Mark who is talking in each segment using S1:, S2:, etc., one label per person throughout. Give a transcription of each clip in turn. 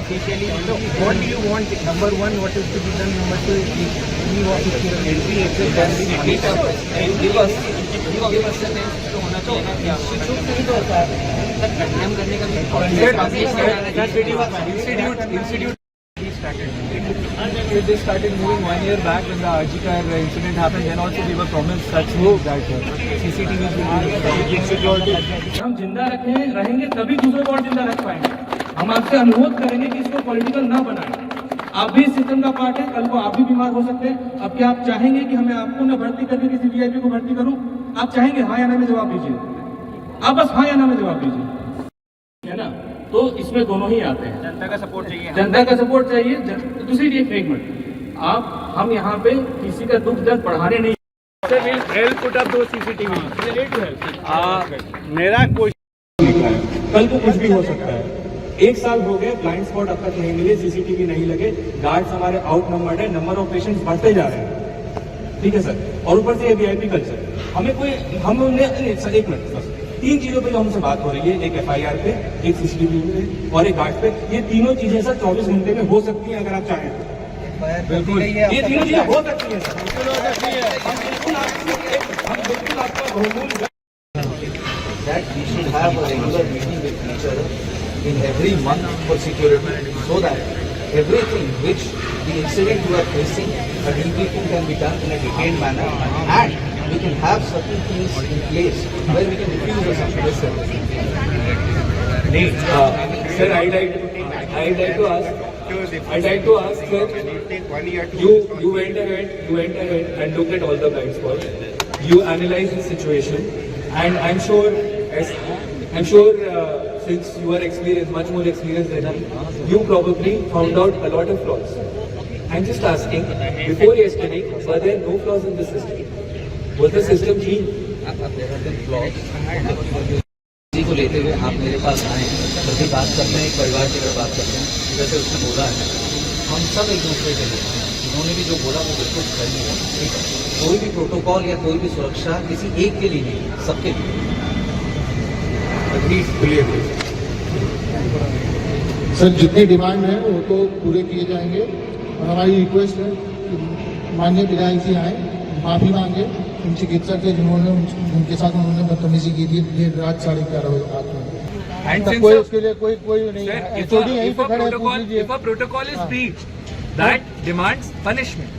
S1: officially. So what do you want? Number one, what is to be done? Number two, leave of entry, exit, and give us the name तो होना चाहिए ना क्या institute नहीं तो होता है कंडेम करने का भी institute
S2: They started moving 1 year back when the Arjikar incident happened. Then also we were promised such things that CCTVs will be security.
S3: हम जिंदा रहेंगे तभी दूसरे को और जिंदा रख पाएंगे। हम आपसे अनुरोध करेंगे कि इसको पॉलिटिकल ना बनाएं। आप भी इस सिस्टम का पार्ट है, कल को आप भी बीमार हो सकते हैं। अब क्या आप चाहेंगे कि हमें आपको न भर्ती करके किसी वीआईपी को भर्ती करूं? आप चाहेंगे हाँ या ना में जवाब दीजिए। आप बस हाँ या ना में जवाब दीजिए, है ना? तो इसमें दोनों ही आते हैं।
S1: जनता का सपोर्ट चाहिए,
S3: जनता का सपोर्ट चाहिए। दूसरी एक मिनट, हम यहाँ पे किसी का दुख दर्द बढ़ाने नहीं।
S2: Sir, we'll put up those CCTV. मेरा क्वेश्चन कल को कुछ भी हो सकता है। 1 साल हो गए, ब्लाइंड स्पॉट अब तक नहीं मिले, CCTV नहीं लगे, गार्ड्स हमारे आउट नंबर्ड है, नंबर ऑफ पेशेंट्स बढ़ते जा रहे हैं। ठीक है सर, और ऊपर से ये VIP कल्चर, हमें कोई हमने सर 1 मिनट, 3 चीजों पे जो हमसे बात हो रही है, एक FIR पे, एक CCTV पे और एक गार्ड पे, ये तीनों चीजें सर 24 घंटे में हो सकती हैं अगर आप चाहें तो। बिल्कुल, ये तीनों चीजें हो सकती हैं सर, हम बिल्कुल आपका बहुमूल्य
S4: that we should have a regular meeting with each other in every month for security, so that everything which the incident you are facing, a debriefing can be done in a detailed manner, and we can have certain things in place where we can refuse the situation.
S2: Sir, I'd like to ask, sir, you went ahead and looked at all the blind spots. You analyzed the situation, and I'm sure since you are experienced, much more experienced than me, you probably found out a lot of flaws. I'm just asking, before yesterday, were there no flaws in the system? Was the system clean?
S4: There have been flaws. किसी को लेते हुए आप मेरे पास आए, कभी बात करते हैं, एक परिवार की तरह बात करते हैं, जैसे उसने बोला है, हम सब एक दूसरे के लिए, उन्होंने भी जो बोला वो बिल्कुल सही है। ठीक है, कोई भी प्रोटोकॉल या कोई भी सुरक्षा किसी एक के लिए नहीं, सबके लिए।
S5: सर, जितनी डिमांड है वो तो पूरे किए जाएंगे, और हमारी रिक्वेस्ट है कि माननीय विधायक जी आए, माफी मांगे उन चिकित्सक से जिन्होंने उनके साथ उन्होंने बदतमीजी की थी देर रात 11:30 बजे रात में। कोई उसके लिए कोई नहीं है। HOD यहीं पे खड़े हैं, पूछ लीजिए।
S2: If a protocol is breached, that demands punishment.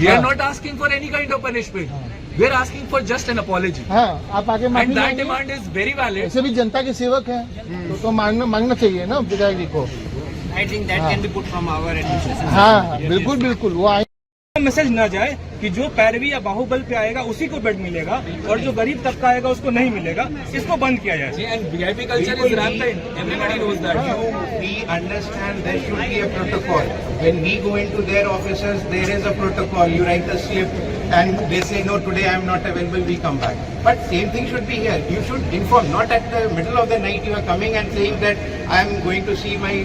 S2: We are not asking for any kind of punishment. We are asking for just an apology.
S5: हाँ, आप आगे माफी
S2: And that
S5: मांगिए।
S2: demand is very valid.
S5: ऐसे भी जनता के सेवक हैं, तो मांगना चाहिए ना विधायक जी को।
S1: I think that can be put from our administration.
S5: हाँ, बिल्कुल वो आए।
S3: मैसेज ना जाए कि जो पैरवी या बाहुबल पे आएगा उसी को बेड मिलेगा और जो गरीब तबका आएगा उसको नहीं मिलेगा, इसको बंद किया जाए।
S2: And VIP culture is rampant. Everybody knows that.
S6: We understand there should be a protocol. When we go into their offices, there is a protocol. You write a slip and they say, no, today I am not available, we come back. But same thing should be here. You should inform, not at the middle of the night you are coming and saying that I am going to see my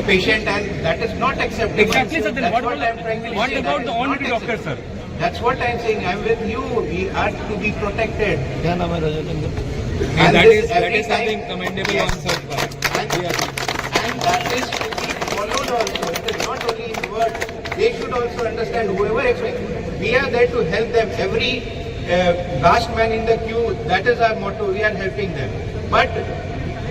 S6: patient, and that is not acceptable.
S3: Exactly, sir. Then what about the on-duty doctor, sir?
S6: That's what I am saying. I am with you. We are to be protected.
S2: And that is something commendable on such part.
S6: And that is to be followed also. It is not only in words. They should also understand, whoever expects, we are there to help them. Every last man in the queue, that is our motto. We are helping them. But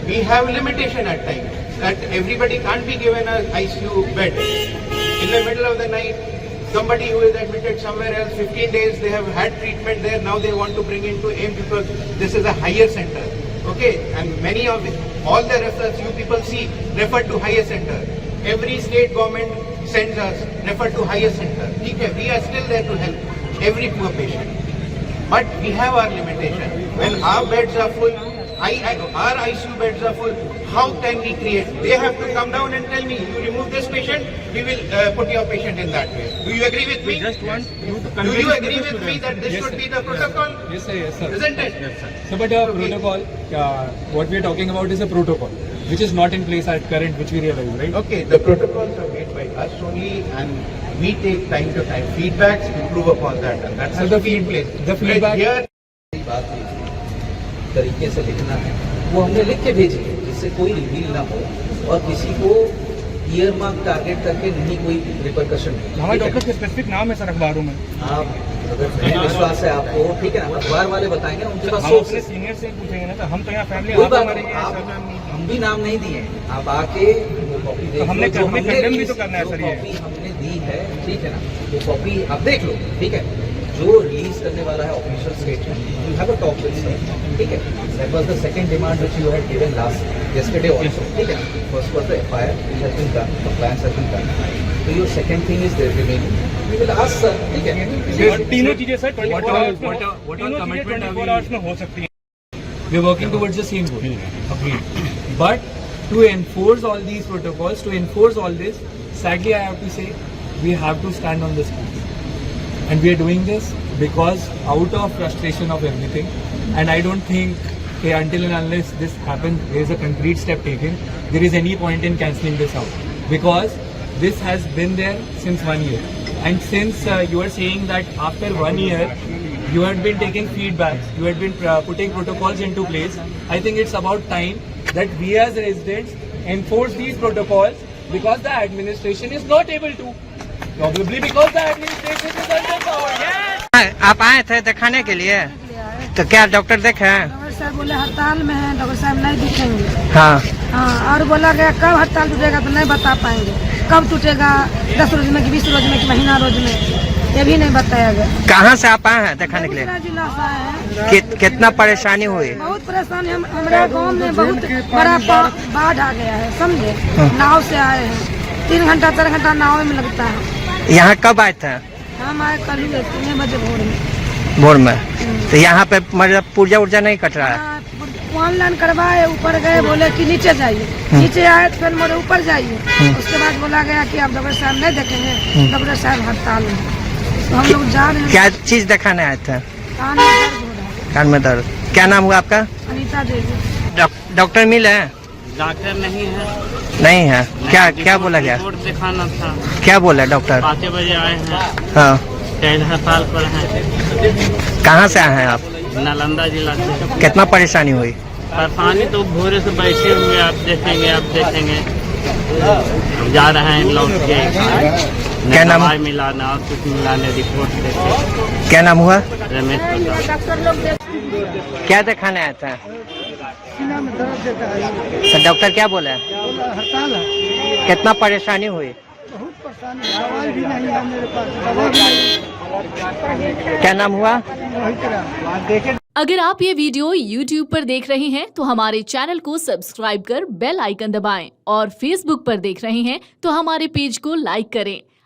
S6: we have limitation at times. That everybody can't be given an ICU bed. In the middle of the night, somebody who is admitted somewhere else, 15 days, they have had treatment there, now they want to bring into AIM because this is a higher center. Okay, and many of all the referrals you people see refer to higher center. Every state government sends us, refer to higher center. Okay, we are still there to help every poor patient. But we have our limitation. When our beds are full, our ICU beds are full, how can we create? They have to come down and tell me, you remove this patient, we will put your patient in that way. Do you agree with me?
S2: Just want you to
S6: Do you agree with me that this should be the protocol?
S2: Yes, sir.
S6: Isn't it?
S2: Yes, sir. So, but protocol, what we are talking about is a protocol, which is not in place at current, which we realize, right?
S6: Okay, the protocols are made by us only, and we take time to time feedbacks, improve upon that, and that's
S2: So
S6: the feedback.
S2: The feedback.
S6: Here,
S4: बात तरीके से लिखना है, वो हमने लिख के भेजी है, जिससे कोई रिवील ना हो और किसी को ईयर मार्क टारगेट करके नहीं कोई रिपरकशन नहीं।
S3: हमारे
S4: ठीक है?
S3: डॉक्टर के स्पेसिफिक नाम है सर अखबारों में।
S4: आप अगर नहीं विश्वास है आपको, ठीक है ना, अखबार वाले बताएंगे ना, उनके पास
S3: हम
S4: सोर्स
S3: अपने सीनियर से पूछेंगे ना, तो हम तो यहाँ फैमिली
S4: कोई बात
S3: हमारे
S4: नहीं,
S3: यहाँ
S4: आप हम भी नाम नहीं दिए हैं, आप आके वो कॉपी देख
S3: हमने
S4: लो, जो
S3: हमें
S4: हमने
S3: condemn भी
S4: release-
S3: तो करना है
S4: जो
S3: सर ये।
S4: कॉपी हमने दी है, ठीक है ना, वो कॉपी आप देख लो, ठीक है, जो रिलीज करने वाला है official statement, you have a talk with him, ठीक है, that was the second demand which you had given last yesterday also, ठीक है, first was the FIR which has been done, compliance has been done, so your second thing is there remaining, we will ask sir, ठीक है,
S3: और तीनों चीजें sir 24 hours में
S2: what all
S3: तीनों चीजें
S2: commitment
S3: 24 आवर्स में हो सकती हैं।
S2: We are working towards the same goal. Agreed. But to enforce all these protocols, to enforce all this, sadly I have to say, we have to stand on the streets. And we are doing this because out of frustration of everything. And I don't think until and unless this happens, there is a concrete step taken, there is any point in cancelling this out. Because this has been there since 1 year. And since you are saying that after 1 year, you had been taking feedbacks, you had been putting protocols into place. I think it's about time that we as residents enforce these protocols because the administration is not able to. Probably because the administration is underpowered. Yes!
S7: आप आए थे दिखाने के लिए, तो क्या doctor देखे हैं?
S8: डॉक्टर साहब बोले हड़ताल में है, डॉक्टर साहब नहीं दिखेंगे।
S7: हाँ,
S8: हाँ, और बोला गया कब हड़ताल टूटेगा तो नहीं बता पाएंगे, कब टूटेगा, 10 रोज में कि 20 रोज में कि महीना रोज में, ये भी नहीं बताया गया।
S7: कहाँ से आप आए हैं दिखाने के लिए?
S8: बेगूसराय जिला से आए हैं।
S7: कितना परेशानी हुई?
S8: बहुत परेशानी, हमारे गांव में बहुत बड़ा बाढ़ आ गया है, समझे, नाव से आए हैं, 3 घंटा 4 घंटा नाव में लगता है।
S7: यहाँ कब आए थे?
S8: हम आए कल ही 3 बजे भोर में।
S7: भोर में? तो यहाँ पे मतलब पुर्जा उर्जा नहीं कट रहा है?
S8: ऑनलाइन करवाए, ऊपर गए, बोले कि नीचे जाइए, नीचे आए तो फिर मोरे ऊपर जाइए, उसके बाद बोला गया कि आप डॉक्टर साहब नहीं देखेंगे, डॉक्टर साहब हड़ताल में। तो हम लोग जा रहे हैं।
S7: क्या चीज दिखाने आए थे?
S8: कान में दर्द हो रहा है।
S7: कान में दर्द। क्या नाम हुआ आपका?
S8: अनीता देवी।
S7: डॉक्टर मिले हैं?
S9: डॉक्टर नहीं है।
S7: नहीं है? क्या बोला गया?
S9: रिपोर्ट दिखाना था।
S7: क्या बोला डॉक्टर?
S9: 5 बजे आए हैं।
S7: हाँ,
S9: कल हड़ताल पर हैं।
S7: कहाँ से आए हैं आप?
S9: नालंदा जिला से।
S7: कितना परेशानी हुई?
S9: परेशानी तो भोरे से बैठे हुए, आप देखेंगे जा रहे हैं लौट के।
S7: क्या नाम?
S9: दवाई मिलाना और कुछ मिलाने, रिपोर्ट देखे।
S7: क्या नाम हुआ?
S9: रमेश प्रसाद।
S7: क्या दिखाने आया था?
S8: सीना में दर्द देता है।
S7: तो डॉक्टर क्या बोला?
S8: हड़ताल है।
S7: कितना परेशानी हुई?
S8: बहुत परेशानी, दवाई भी नहीं है मेरे पास, दवा भी नहीं।
S7: क्या नाम हुआ?
S8: वही तरह।
S10: अगर आप ये वीडियो YouTube पर देख रहे हैं तो हमारे चैनल को सब्सक्राइब कर बेल आइकन दबाएं और Facebook पर देख रहे हैं तो हमारे पेज को लाइक करें।